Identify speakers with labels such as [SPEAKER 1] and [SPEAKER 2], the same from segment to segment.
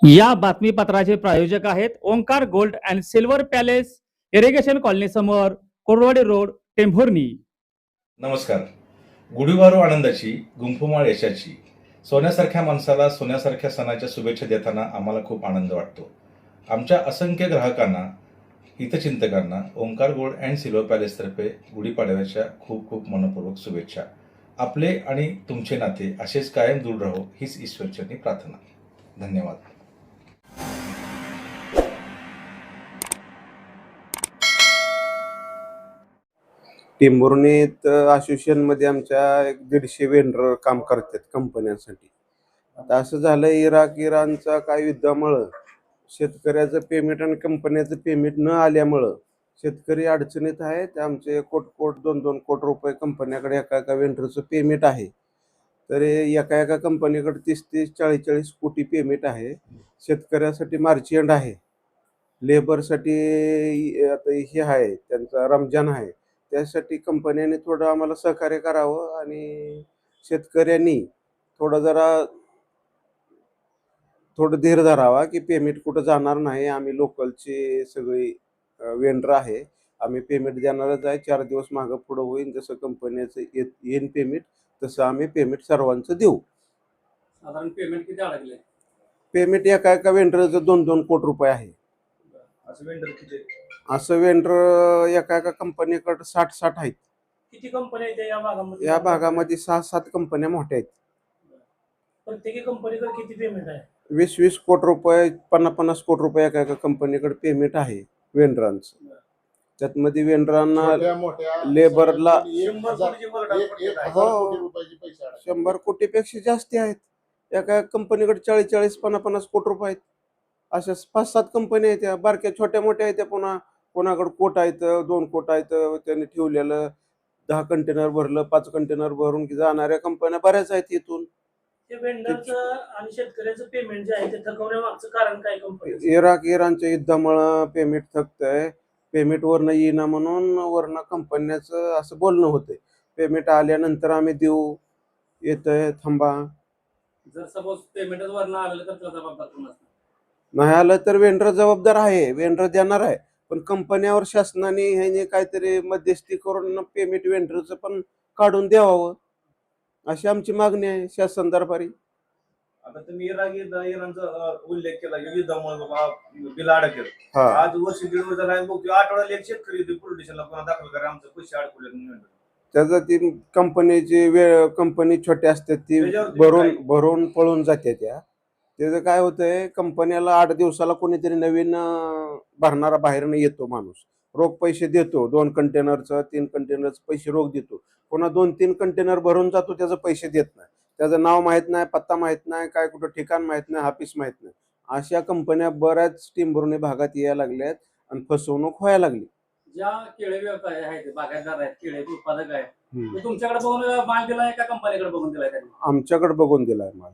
[SPEAKER 1] या बातमीपत्राचे प्रायोजक आहेत Omkar gold and silver palace, irrigation colony समोर, कोरवाडी रोड, टेंभुर्णी.
[SPEAKER 2] नमस्कार. गुढीपाडवा आनंदाची, गुंफुमाळ यशाची, सोन्यासारख्या माणसाला सोन्यासारख्या सणाच्या शुभेच्छा देताना आम्हाला खूप आनंद वाटतो. आमच्या असंख्य ग्राहकांना, हितचिंतकांना ओंकार गोल्ड अँड सिल्वर पॅलेसतर्फे गुढीपाडव्याच्या खूप खूप मनपूर्वक शुभेच्छा. आपले आणि तुमचे नाते असेच कायम दृढ राहो हीच ईश्वरचरणी प्रार्थना. धन्यवाद.
[SPEAKER 3] टेंभुर्णीत असोसिएशनमध्ये आमच्या 150 वेंडर काम करतात कंपन्यांसाठी. आता असं झालं, इराणचा काय युद्धामुळं शेतकऱ्याचं पेमेंट आणि कंपन्याचं पेमेंट न आल्यामुळं शेतकरी अडचणीत आहेत. आमचे कोट 2-2 कोट रुपये कंपन्याकडे एका वेंडरचं पेमेंट आहे. तर एका कंपनीकडे 30-30, 40-40 कोटी पेमेंट आहे. शेतकऱ्यासाठी मार्च एंड आहे, लेबरसाठी आता हे आहे, त्यांचा रमजान आहे. त्यासाठी कंपन्यांनी थोडं आम्हाला सहकार्य करावं आणि शेतकऱ्यांनी थोडं धीर धरावा की पेमेंट कुठं जाणार नाही. आम्ही लोकलची सगळी वेंडर आहे, आम्ही पेमेंट देणारच आहे. 4 दिवस मागं पुढं होईल, जसं कंपन्याचं येईन पेमेंट तसं आम्ही पेमेंट सर्वांचं देऊ.
[SPEAKER 1] साधारण पेमेंट किती अडकले?
[SPEAKER 3] पेमेंट एका वेंडरचं 2-2 कोट रुपये आहे. असं वेंडर एका कंपनीकडे 60 आहेत.
[SPEAKER 1] किती कंपन्या आहेत या भागामध्ये?
[SPEAKER 3] या भागामध्ये 6-7 कंपन्या मोठ्या आहेत.
[SPEAKER 1] प्रत्येक कंपनीकडे किती पेमेंट आहे?
[SPEAKER 3] 20-20 कोट रुपये, 50-50 कोट रुपये एका कंपनीकडे पेमेंट आहे वेंडरांचं. त्यातमध्ये वेंडरांना, लेबरला 100 कोटीपेक्षा जास्त आहेत. एका कंपनीकडे 40-40, 50-50 कोटी रुपये आहेत. अशा 5-7 कंपन्या आहेत. त्या बारक्या छोट्या मोठ्या आहेत. त्या पुन्हा कोणाकडे कोट आहेत, 2 कोट आहेत, त्यांनी ठेवलेलं 10 कंटेनर भरलं, 5 कंटेनर भरून जाणाऱ्या कंपन्या बऱ्याच आहेत. इथून
[SPEAKER 1] वेंडरचं आणि शेतकऱ्याचं पेमेंट जे आहे ते थकवण्यामागचं कारण काय? कंपनी
[SPEAKER 3] इराणच्या युद्धामुळं पेमेंट थकतंय, पेमेंटवरनं येईना म्हणून वरनं कंपन्याचं असं बोलणं होतंय. पेमेंट आल्यानंतर आम्ही देऊ, येतंय, थांबा.
[SPEAKER 1] जर सपोज पेमेंटच वरनं आलं तर त्याचा जबाबदार कोण असणार?
[SPEAKER 3] नाही आलं तर वेंडर जबाबदार आहे, वेंडर देणार आहे. पण कंपन्यावर शासनाने ह्याने काहीतरी मध्यस्थी करून पेमेंट वेंडरचं पण काढून द्यावं, अशी आमची मागणी आहे शासन दरबारी.
[SPEAKER 2] आता तुम्ही इराणचा उल्लेख केला की युद्धामुळे बाबा बिल अडकेल. आज वर्ष 1.5 वर्ष झाला बघतो, आठवड्याला एक शेतकरी पोलीस स्टेशनला पुन्हा दाखल करा आमचं पैसे अडकले म्हणून.
[SPEAKER 3] त्याचं ती कंपनी छोट्या असतात, ती भरून पळून जाते. त्याचं काय होतंय, कंपन्याला 8 दिवसाला कोणीतरी नवीन भरणारा बाहेरनं येतो माणूस, रोख पैसे देतो. 2 कंटेनरचं 3 कंटेनरचं पैसे रोख देतो. पुन्हा 2-3 कंटेनर भरून जातो, त्याचं पैसे देत नाही. त्याचं नाव माहीत नाही, पत्ता माहीत नाही, काय कुठं ठिकाण माहीत नाही, ऑफिस माहीत नाही. अशा कंपन्या बऱ्याच टेंभुर्णी भागात यायला लागल्यात आणि फसवणूक व्हायला लागली.
[SPEAKER 1] ज्या केळे व्यापारी आहेत, बागायतदार आहेत, केळे उत्पादक आहेत, ते तुमच्याकडे बघून माल दिलाय का कंपनीकडे बघून दिलाय? त्यांनी
[SPEAKER 3] आमच्याकडे बघून दिलाय माल.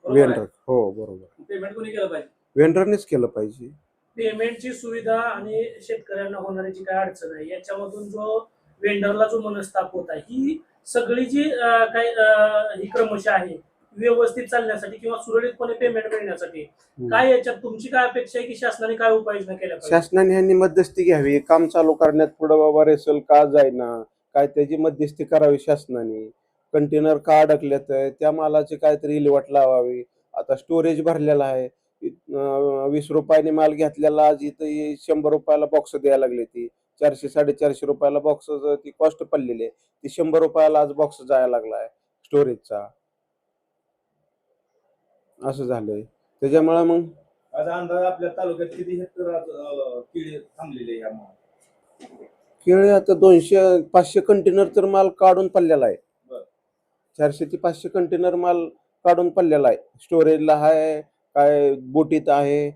[SPEAKER 3] वेंडर, हो बरोबर.
[SPEAKER 1] पेमेंट कोणी केलं पाहिजे?
[SPEAKER 3] वेंडरनेच केलं पाहिजे.
[SPEAKER 1] पेमेंटची सुविधा आणि शेतकऱ्यांना होणारी जी काय अडचण आहे, याच्यामधून जो वेंडरला जो मनस्ताप होत आहे, ही सगळी जी काही ही क्रमश आहे व्यवस्थित चालण्यासाठी किंवा सुरळीतपणे पेमेंट मिळण्यासाठी काय याच्यात तुमची काय अपेक्षा आहे की शासनाने काय उपाययोजना केल्या पाहिजे?
[SPEAKER 3] शासनाने ह्यांनी मध्यस्थी घ्यावी, काम चालू करण्यात. पुढं बाबा रेसल का जाईना, काय त्याची मध्यस्थी करावी शासनाने. कंटेनर का अडकल्यात, त्या मालाची काहीतरी विल्हेवाट लावावी. आता स्टोरेज भरलेला आहे, 20 रुपयाने माल घेतलेला आज इथं 100 रुपयाला बॉक्स द्यायला लागले. ती 400-450 रुपयाला बॉक्स ती कॉस्ट पडलेली आहे, ती 100 रुपयाला आज बॉक्स जायला लागलाय स्टोरेजचा. असं झालंय. त्याच्यामुळे मग
[SPEAKER 2] आज अंदाज आपल्या तालुक्यात किती हेक्टर केळी थांबलेले आहे?
[SPEAKER 3] केळी आता 200-500 कंटेनर तर माल काढून पडलेला आहे. 400 ते 500 कंटेनर माल काढून पडलेला आहे. स्टोरेजला आहे, काय बोटीत आहे,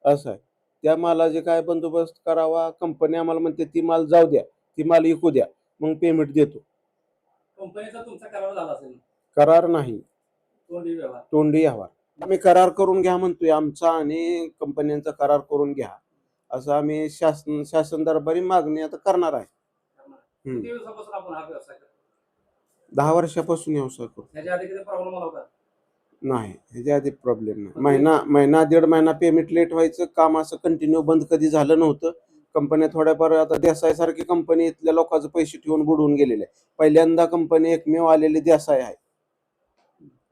[SPEAKER 3] असं आहे. त्या मालाचे काय बंदोबस्त करावा. कंपनी आम्हाला म्हणते ती माल जाऊ द्या, ती माल विकू द्या, मग पेमेंट देतो.
[SPEAKER 1] कंपनीचा तुमचा करार झाला असेल?
[SPEAKER 3] करार नाही, तोंडी व्यवहार. आम्ही करार करून घ्या म्हणतोय, आमचा आणि कंपन्यांचा करार करून घ्या, असं आम्ही शासन दरबारी मागणी आता करणार आहे. 10 वर्षापासून व्यवसाय करतो.
[SPEAKER 1] त्याच्या आधी किती प्रॉब्लेम आला होता?
[SPEAKER 3] नाही, ह्याच्या आधी प्रॉब्लेम नाही. महिना दीड महिना पेमेंट लेट व्हायचं, काम असं कंटिन्यू बंद कधी झालं नव्हतं. कंपन्या थोड्याफार, आता देसाई सारखी कंपनी इथल्या लोकांचे पैसे ठेवून बुडवून गेलेले आहे. पहिल्यांदा कंपनी एकमेव आलेली देसाई आहे.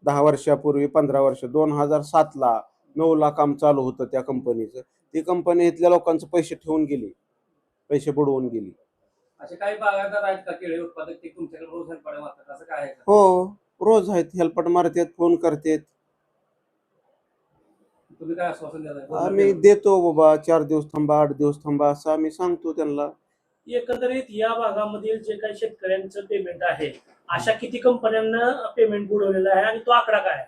[SPEAKER 3] 10 वर्षापूर्वी, 15 वर्ष, 2007ला 9ला काम चालू होतं त्या कंपनीचं. ती कंपनी इथल्या लोकांचे पैसे ठेवून गेली, पैसे बुडवून गेली.
[SPEAKER 4] असे काही बागायतदार आहेत का केळी उत्पादक ते तुमच्याकडे रोज हेल्पाडे मारतात, असं काय आहे का?
[SPEAKER 3] हो, रोज आहेत, हेल्पट मारतात, फोन करतात.
[SPEAKER 4] तुम्ही काय आश्वासन देता?
[SPEAKER 3] आम्ही देतो बाबा, 4 दिवस थांबा, 8 दिवस थांबा, असं आम्ही सांगतो त्यांना.
[SPEAKER 1] एकंदरीत या भागामधील जे काही शेतकऱ्यांचं पेमेंट आहे, अशा किती कंपन्यांना पेमेंट बुडवलेलं आहे आणि तो आकडा काय आहे?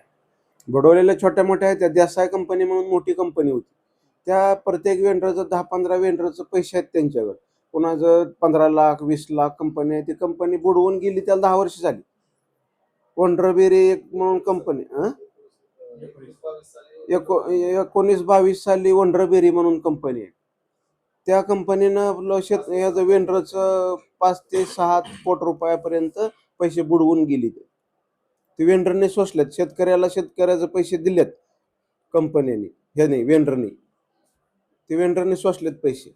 [SPEAKER 3] बुडवलेल्या छोट्या मोठ्या आहेत. त्या देसाई कंपनी म्हणून मोठी कंपनी होती, त्या प्रत्येक वेंडरचं 10-15 वेंडरचं पैसे आहेत त्यांच्याकडे. कोणाचं 15 लाख 20 लाख कंपनी आहे. ती कंपनी बुडवून गेली, त्याला 10 वर्ष झाली. वंडरबेरी एक म्हणून कंपनी 19-22 साली वंडरबेरी म्हणून कंपनी आहे. त्या कंपनीनं याचं वेंडरचं 5 ते 6 कोटी रुपयापर्यंत पैसे बुडवून गेली. ते वेंडरने सोसलेत. शेतकऱ्याचे पैसे दिलेत कंपनीने, हे नाही वेंडरने. ते वेंडरने सोसलेत पैसे.